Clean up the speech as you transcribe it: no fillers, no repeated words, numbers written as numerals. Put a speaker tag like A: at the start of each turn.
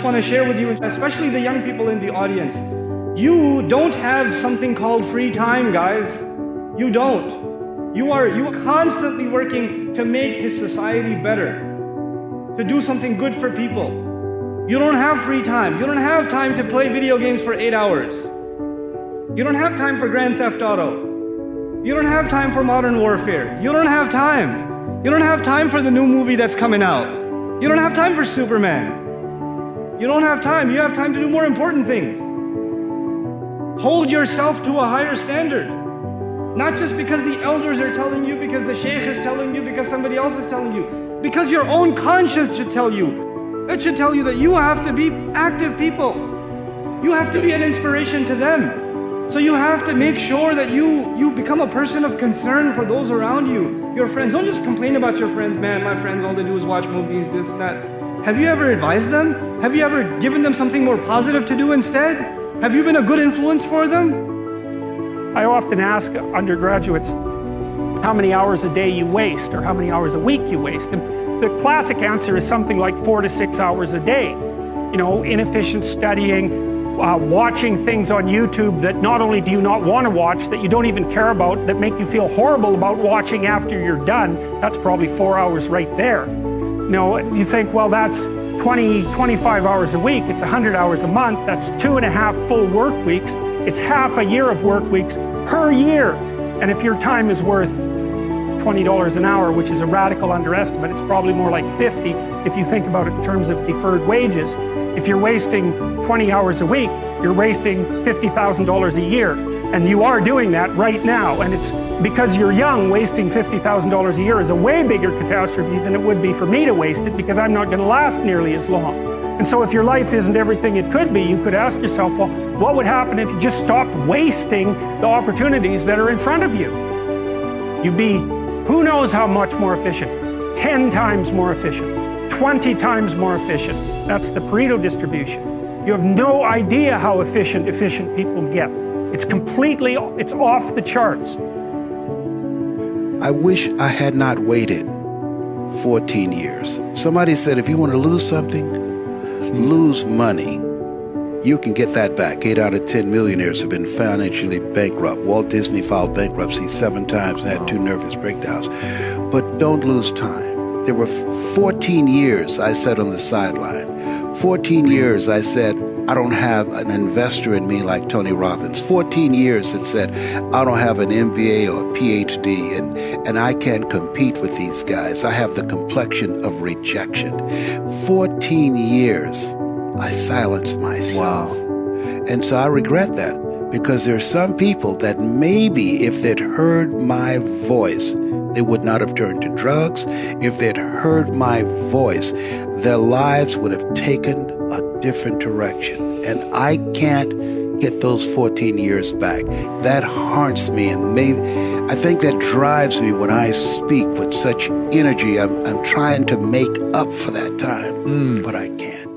A: want to share with you, especially the young people in the audience. You don't have something called free time, guys. You don't. You are constantly working to make his society better, to do something good for people. You don't have free time. You don't have time to play video games for 8 hours. You don't have time for Grand Theft Auto. You don't have time for Modern Warfare. You don't have time. You don't have time for the new movie that's coming out. You don't have time for Superman. You don't have time. You have time to do more important things. Hold yourself to a higher standard. Not just because the elders are telling you, because the sheikh is telling you, because somebody else is telling you. Because your own conscience should tell you. It should tell you that you have to be active people. You have to be an inspiration to them. So you have to make sure that you become a person of concern for those around you, your friends. Don't just complain about your friends. Man, my friends, all they do is watch movies, this, that. Have you ever advised them? Have you ever given them something more positive to do instead? Have you been a good influence for them?
B: I often ask undergraduates how many hours a day you waste or how many hours a week you waste. And the classic answer is something like 4 to 6 hours a day. You know, inefficient studying, watching things on YouTube that not only do you not want to watch, that you don't even care about, that make you feel horrible about watching after you're done. That's probably 4 hours right there. You know, you think, well, that's 25 hours a week, it's 100 hours a month, that's 2.5 full work weeks, it's half a year of work weeks per year. And if your time is worth $20 an hour, which is a radical underestimate, it's probably more like 50 if you think about it in terms of deferred wages. If you're wasting 20 hours a week, you're wasting $50,000 a year. And you are doing that right now. And it's because you're young, wasting $50,000 a year is a way bigger catastrophe than it would be for me to waste it, because I'm not going to last nearly as long. And so if your life isn't everything it could be, you could ask yourself, well, what would happen if you just stopped wasting the opportunities that are in front of you? You'd be who knows how much more efficient? 10 times more efficient, 20 times more efficient. That's the Pareto distribution. You have no idea how efficient people get. It's off the charts.
C: I wish I had not waited 14 years. Somebody said if you want to lose something, lose money. You can get that back. 8 out of 10 millionaires have been financially bankrupt. Walt Disney filed bankruptcy 7 times and had 2 nervous breakdowns. But don't lose time. There were 14 years I sat on the sideline. 14 years I said, I don't have an investor in me like Tony Robbins. 14 years that said, I don't have an MBA or a PhD, and I can't compete with these guys. I have the complexion of rejection. 14 years I silenced myself. Wow. And so I regret that, because there are some people that maybe if they'd heard my voice, they would not have turned to drugs. If they'd heard my voice, their lives would have taken a different direction. And I can't get those 14 years back. That haunts me, and I think that drives me when I speak with such energy. I'm trying to make up for that time, but I can't.